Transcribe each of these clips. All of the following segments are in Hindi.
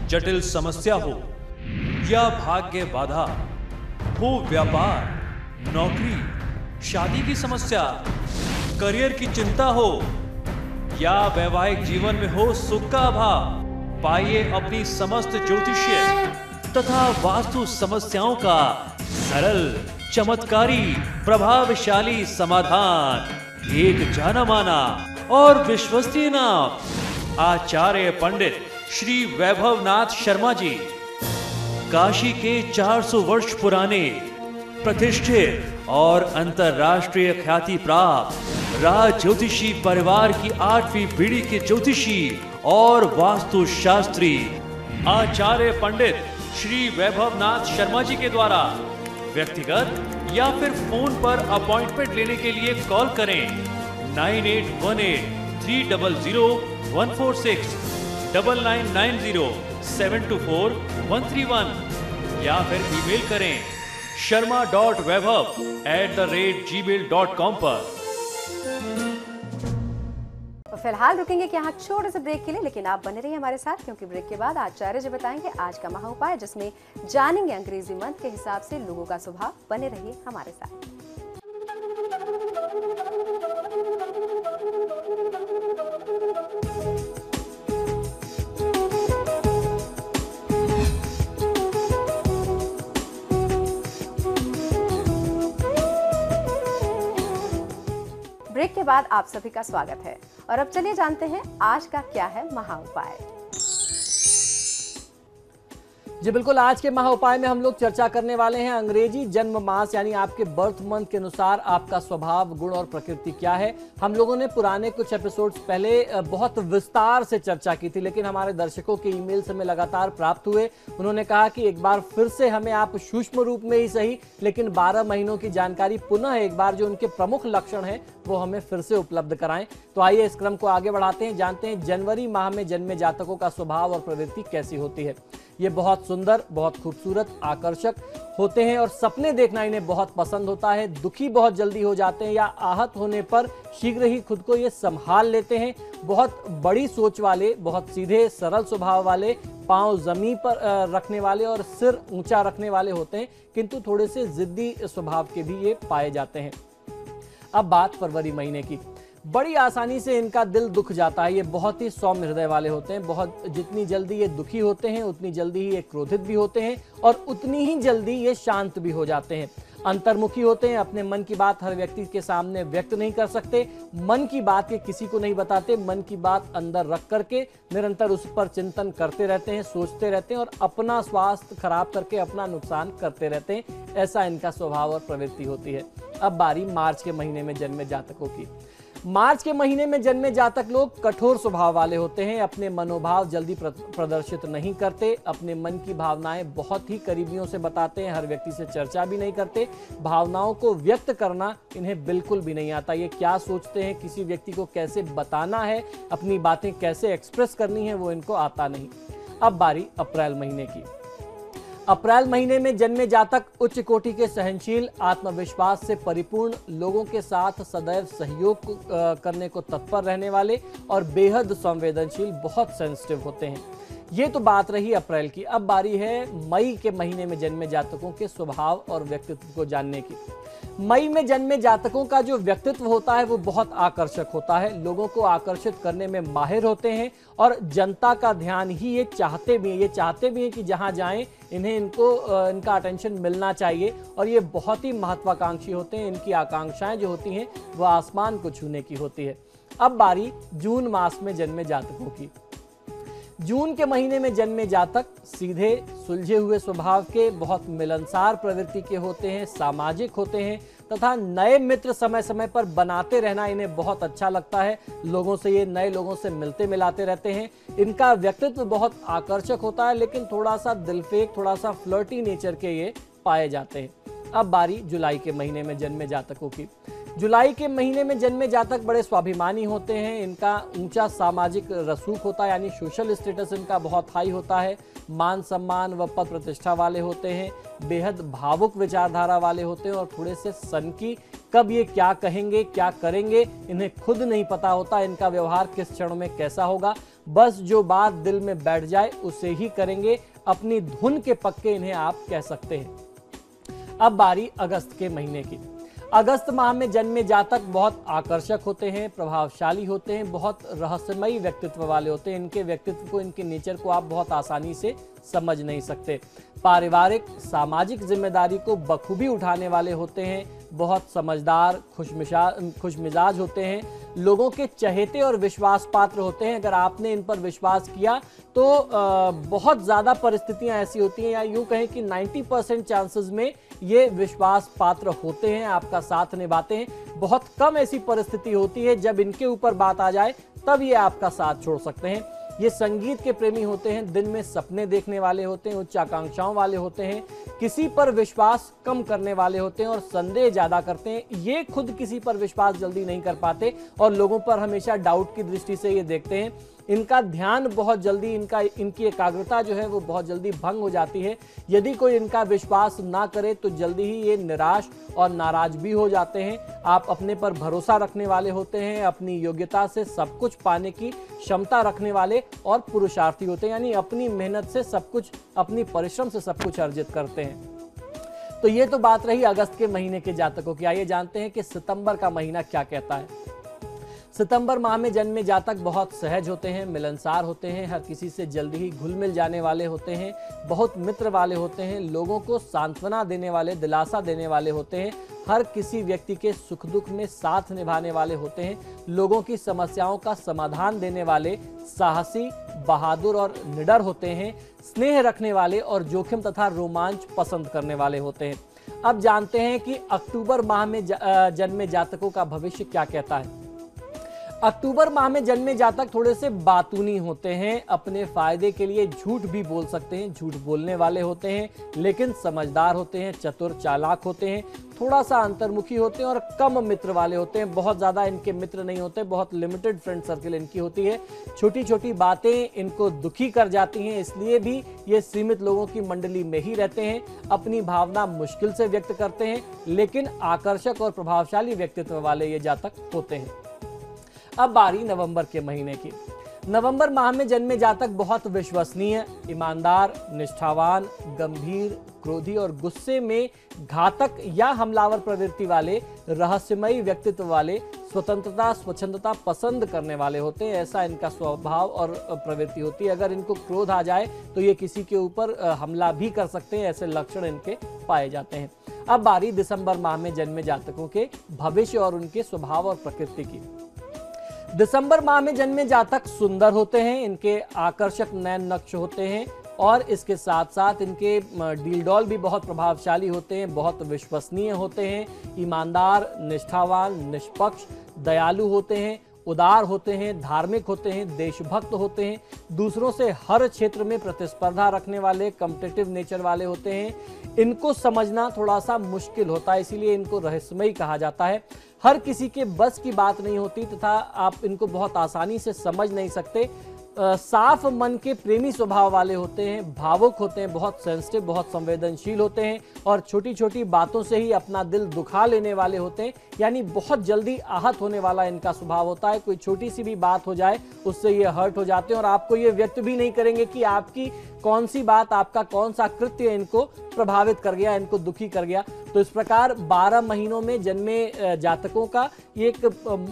जटिल समस्या हो या भाग्य बाधा हो, व्यापार, नौकरी, शादी की समस्या, करियर की चिंता हो या वैवाहिक जीवन में हो सुख का अभाव, पाइए अपनी समस्त ज्योतिषीय तथा वास्तु समस्याओं का सरल, चमत्कारी, प्रभावशाली समाधान। एक जाना माना और विश्वसनीय नाम, आचार्य पंडित श्री वैभवनाथ शर्मा जी, काशी के 400 वर्ष पुराने प्रतिष्ठित और अंतरराष्ट्रीय ख्याति प्राप्त राज ज्योतिषी परिवार की 8वीं पीढ़ी के ज्योतिषी और वास्तु शास्त्री आचार्य पंडित श्री वैभवनाथ शर्मा जी के द्वारा व्यक्तिगत या फिर फोन पर अपॉइंटमेंट लेने के लिए कॉल करें 9818300146, 9990724131 या फिर ईमेल करें sharma.vaibhav@gmail.com पर। फिलहाल रुकेंगे यहाँ छोटे से ब्रेक के लिए, लेकिन आप बने रहिए हमारे साथ, क्योंकि ब्रेक के बाद आचार्य जी बताएंगे आज का महा उपाय, जिसमें जानेंगे अंग्रेजी मंत्र के हिसाब से लोगों का स्वभाव। बने रहिए हमारे साथ। ब्रेक के बाद आप सभी का स्वागत है और अब चलिए जानते हैं आज का क्या है महा उपाय। जी बिल्कुल, आज के महा उपाय में हम लोग चर्चा करने वाले हैं अंग्रेजी जन्म मास यानी आपके बर्थ मंथ के अनुसार आपका स्वभाव, गुण और प्रकृति क्या है। हम लोगों ने पुराने कुछ एपिसोड्स पहले बहुत विस्तार से चर्चा की थी, लेकिन हमारे दर्शकों के ईमेल्स हमें लगातार प्राप्त हुए। उन्होंने कहा कि एक बार फिर से हमें आप सूक्ष्म रूप में ही सही, लेकिन 12 महीनों की जानकारी पुनः एक बार जो उनके प्रमुख लक्षण है वो हमें फिर से उपलब्ध कराएं। तो आइए इस क्रम को आगे बढ़ाते हैं, जानते हैं जनवरी माह में जन्मे जातकों का स्वभाव और प्रवृत्ति कैसी होती है। ये बहुत सुंदर, बहुत खूबसूरत, आकर्षक होते हैं और सपने देखना इन्हें बहुत पसंद होता है। दुखी बहुत जल्दी हो जाते हैं या आहत होने पर शीघ्र ही खुद को ये संभाल लेते हैं। बहुत बड़ी सोच वाले, बहुत सीधे सरल स्वभाव वाले, पांव जमीन पर रखने वाले और सिर ऊंचा रखने वाले होते हैं, किंतु थोड़े से जिद्दी स्वभाव के भी ये पाए जाते हैं। अब बात फरवरी महीने की। बड़ी आसानी से इनका दिल दुख जाता है। ये बहुत ही सौम्य हृदय वाले होते हैं। बहुत जितनी जल्दी ये दुखी होते हैं उतनी जल्दी ही ये क्रोधित भी होते हैं और उतनी ही जल्दी ये शांत भी हो जाते हैं। अंतर्मुखी होते हैं, अपने मन की बात हर व्यक्ति के सामने व्यक्त नहीं कर सकते। मन की बात के किसी को नहीं बताते। मन की बात अंदर रख करके निरंतर उस पर चिंतन करते रहते हैं, सोचते रहते हैं और अपना स्वास्थ्य खराब करके अपना नुकसान करते रहते हैं। ऐसा इनका स्वभाव और प्रवृत्ति होती है। अब बारी मार्च के महीने में जन्मे जातकों की। मार्च के महीने में जन्मे जातक लोग कठोर स्वभाव वाले होते हैं। अपने मनोभाव जल्दी प्रदर्शित नहीं करते। अपने मन की भावनाएं बहुत ही करीबियों से बताते हैं। हर व्यक्ति से चर्चा भी नहीं करते। भावनाओं को व्यक्त करना इन्हें बिल्कुल भी नहीं आता। ये क्या सोचते हैं, किसी व्यक्ति को कैसे बताना है, अपनी बातें कैसे एक्सप्रेस करनी है, वो इनको आता नहीं। अब बारी अप्रैल महीने की। अप्रैल महीने में जन्मे जातक उच्च कोटि के सहनशील, आत्मविश्वास से परिपूर्ण, लोगों के साथ सदैव सहयोग करने को तत्पर रहने वाले और बेहद संवेदनशील, बहुत सेंसिटिव होते हैं। ये तो बात रही अप्रैल की। अब बारी है मई के महीने में जन्मे जातकों के स्वभाव और व्यक्तित्व को जानने की। मई में जन्मे जातकों का जो व्यक्तित्व होता है वो बहुत आकर्षक होता है। लोगों को आकर्षित करने में माहिर होते हैं और जनता का ध्यान ही ये चाहते भी हैं कि जहां जाएं इनका अटेंशन मिलना चाहिए और ये बहुत ही महत्वाकांक्षी होते हैं। इनकी आकांक्षाएं जो होती हैं वो आसमान को छूने की होती है। अब बारी जून मास में जन्मे जातकों की। जून के महीने में जन्मे जातक सीधे, सुलझे हुए स्वभाव के, बहुत मिलनसार प्रवृत्ति के होते हैं, सामाजिक होते हैं तथा नए मित्र समय समय पर बनाते रहना इन्हें बहुत अच्छा लगता है। लोगों से ये नए लोगों से मिलते मिलाते रहते हैं। इनका व्यक्तित्व बहुत आकर्षक होता है, लेकिन थोड़ा सा दिलफेक, थोड़ा सा फ्लर्टी नेचर के ये पाए जाते हैं। अब बारी जुलाई के महीने में जन्मे जातकों की। जुलाई के महीने में जन्मे जातक बड़े स्वाभिमानी होते हैं। इनका ऊंचा सामाजिक रसूख होता है, यानी सोशल स्टेटस इनका बहुत हाई होता है। मान सम्मान व पद प्रतिष्ठा वाले होते हैं। बेहद भावुक विचारधारा वाले होते हैं और थोड़े से सनकी, कब ये क्या कहेंगे क्या करेंगे इन्हें खुद नहीं पता होता। इनका व्यवहार किस क्षण में कैसा होगा। बस जो बात दिल में बैठ जाए उसे ही करेंगे, अपनी धुन के पक्के इन्हें आप कह सकते हैं। अब बारी अगस्त के महीने की। अगस्त माह में जन्मे जातक बहुत आकर्षक होते हैं, प्रभावशाली होते हैं, बहुत रहस्यमयी व्यक्तित्व वाले होते हैं। इनके व्यक्तित्व को, इनके नेचर को आप बहुत आसानी से समझ नहीं सकते। पारिवारिक सामाजिक जिम्मेदारी को बखूबी उठाने वाले होते हैं, बहुत समझदार, खुशमिजाज होते हैं, लोगों के चहेते और विश्वास पात्र होते हैं। अगर आपने इन पर विश्वास किया तो बहुत ज़्यादा परिस्थितियां ऐसी होती हैं, या यूं कहें कि 90% चांसेस में ये विश्वास पात्र होते हैं, आपका साथ निभाते हैं। बहुत कम ऐसी परिस्थिति होती है जब इनके ऊपर बात आ जाए तब ये आपका साथ छोड़ सकते हैं। ये संगीत के प्रेमी होते हैं, दिन में सपने देखने वाले होते हैं, उच्च आकांक्षाओं वाले होते हैं, किसी पर विश्वास कम करने वाले होते हैं और संदेह ज्यादा करते हैं। ये खुद किसी पर विश्वास जल्दी नहीं कर पाते और लोगों पर हमेशा डाउट की दृष्टि से ये देखते हैं। इनका ध्यान बहुत जल्दी, इनकी एकाग्रता जो है वो बहुत जल्दी भंग हो जाती है। यदि कोई इनका विश्वास ना करे तो जल्दी ही ये निराश और नाराज भी हो जाते हैं। आप अपने पर भरोसा रखने वाले होते हैं, अपनी योग्यता से सब कुछ पाने की क्षमता रखने वाले और पुरुषार्थी होते हैं, यानी अपनी मेहनत से सब कुछ, अपनी परिश्रम से सब कुछ अर्जित करते हैं। तो ये तो बात रही अगस्त के महीने के जातकों की। आइए जानते हैं कि सितंबर का महीना क्या कहता है। सितंबर माह में जन्मे जातक बहुत सहज होते हैं, मिलनसार होते हैं, हर किसी से जल्दी ही घुल मिल जाने वाले होते हैं, बहुत मित्र वाले होते हैं, लोगों को सांत्वना देने वाले, दिलासा देने वाले होते हैं, हर किसी व्यक्ति के सुख दुख में साथ निभाने वाले होते हैं, लोगों की समस्याओं का समाधान देने वाले, साहसी, बहादुर और निडर होते हैं, स्नेह रखने वाले और जोखिम तथा रोमांच पसंद करने वाले होते हैं। अब जानते हैं कि अक्टूबर माह में जन्मे जातकों का भविष्य क्या कहता है। अक्टूबर माह में जन्मे जातक थोड़े से बातूनी होते हैं, अपने फायदे के लिए झूठ भी बोल सकते हैं, झूठ बोलने वाले होते हैं, लेकिन समझदार होते हैं, चतुर चालाक होते हैं, थोड़ा सा अंतर्मुखी होते हैं और कम मित्र वाले होते हैं। बहुत ज़्यादा इनके मित्र नहीं होते, बहुत लिमिटेड फ्रेंड सर्किल इनकी होती है। छोटी छोटी बातें इनको दुखी कर जाती हैं, इसलिए भी ये सीमित लोगों की मंडली में ही रहते हैं। अपनी भावना मुश्किल से व्यक्त करते हैं, लेकिन आकर्षक और प्रभावशाली व्यक्तित्व वाले ये जातक होते हैं। अब बारी नवंबर के महीने की। नवंबर माह में जन्मे जातक बहुत विश्वसनीय, ईमानदार, निष्ठावान, गंभीर, क्रोधी और गुस्से में घातक या हमलावर प्रवृत्ति वाले, रहस्यमयी व्यक्तित्व वाले, स्वतंत्रता स्वच्छंदता पसंद करने वाले होते हैं। ऐसा इनका स्वभाव और प्रवृत्ति होती है। अगर इनको क्रोध आ जाए तो ये किसी के ऊपर हमला भी कर सकते हैं, ऐसे लक्षण इनके पाए जाते हैं। अब बारी दिसंबर माह में जन्मे जातकों के भविष्य और उनके स्वभाव और प्रकृति की। दिसंबर माह में जन्मे जातक सुंदर होते हैं, इनके आकर्षक नयन नक्श होते हैं और इसके साथ साथ इनके डील डॉल भी बहुत प्रभावशाली होते हैं, बहुत विश्वसनीय होते हैं, ईमानदार, निष्ठावान, निष्पक्ष, दयालु होते हैं, उदार होते हैं, धार्मिक होते हैं, देशभक्त होते हैं, दूसरों से हर क्षेत्र में प्रतिस्पर्धा रखने वाले, कॉम्पिटिटिव नेचर वाले होते हैं। इनको समझना थोड़ा सा मुश्किल होता है, इसीलिए इनको रहस्यमयी कहा जाता है। हर किसी के बस की बात नहीं होती तथा आप इनको बहुत आसानी से समझ नहीं सकते। साफ मन के प्रेमी स्वभाव वाले होते हैं, भावुक होते हैं, बहुत सेंसिटिव, बहुत संवेदनशील होते हैं और छोटी छोटी बातों से ही अपना दिल दुखा लेने वाले होते हैं, यानी बहुत जल्दी आहत होने वाला इनका स्वभाव होता है। कोई छोटी सी भी बात हो जाए उससे ये हर्ट हो जाते हैं और आपको ये व्यक्त भी नहीं करेंगे कि आपकी कौन सी बात, आपका कौन सा कृत्य इनको प्रभावित कर गया, इनको दुखी कर गया। तो इस प्रकार 12 महीनों में जन्मे जातकों का ये एक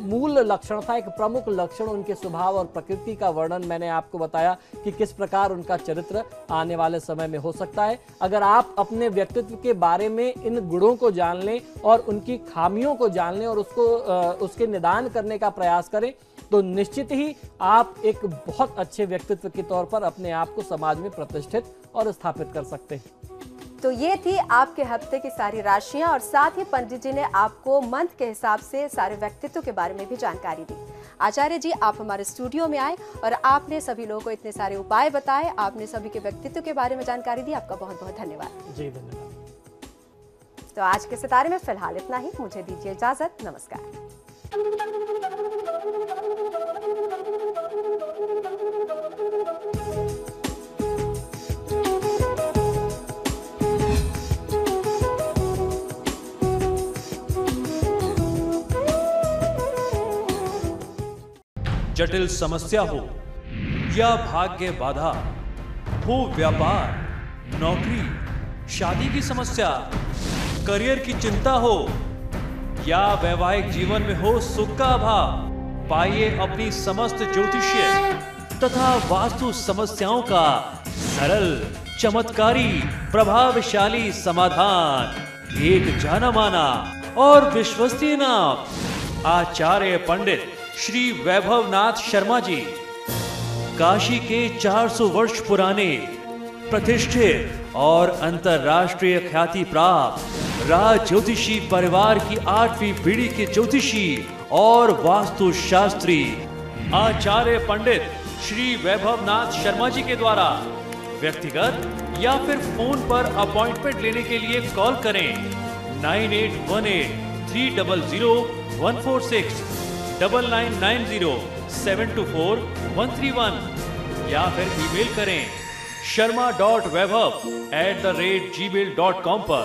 मूल लक्षण था, एक प्रमुख लक्षण उनके स्वभाव और प्रकृति का वर्णन मैंने आपको बताया कि किस प्रकार उनका चरित्र आने वाले समय में हो सकता है। अगर आप अपने व्यक्तित्व के बारे में इन गुणों को जान लें और उनकी खामियों को जान लें और उसके निदान करने का प्रयास करें तो निश्चित ही आप एक बहुत अच्छे व्यक्तित्व के तौर पर अपने आप को समाज में प्रतिष्ठित और स्थापित कर सकते हैं। तो ये थी आपके हफ्ते की सारी राशियां और साथ ही पंडित जी ने आपको मंथ के हिसाब से सारे व्यक्तित्व के बारे में भी जानकारी दी। आचार्य जी, आप हमारे स्टूडियो में आए और आपने सभी लोगों को इतने सारे उपाय बताए, आपने सभी के व्यक्तित्व के बारे में जानकारी दी। आपका बहुत बहुत धन्यवाद। जी धन्यवाद। तो आज के सितारे में फिलहाल इतना ही, मुझे दीजिए इजाजत, नमस्कार। जटिल समस्या हो या भाग्य बाधा हो, व्यापार, नौकरी, शादी की समस्या, करियर की चिंता हो या वैवाहिक जीवन में हो सुख का अभाव, पाइए अपनी समस्त ज्योतिषीय तथा वास्तु समस्याओं का सरल, चमत्कारी, प्रभावशाली समाधान। एक जाना माना और विश्वसनीय नाम, आचार्य पंडित श्री वैभवनाथ शर्मा जी, काशी के 400 वर्ष पुराने प्रतिष्ठित और अंतरराष्ट्रीय ख्याति प्राप्त राज ज्योतिषी परिवार की 8वीं पीढ़ी के ज्योतिषी और वास्तु शास्त्री आचार्य पंडित श्री वैभवनाथ शर्मा जी के द्वारा व्यक्तिगत या फिर फोन पर अपॉइंटमेंट लेने के लिए कॉल करें 9818-300-146, 9990-724-131 या फिर ईमेल करें sharma.vaibhav@gmail.com पर।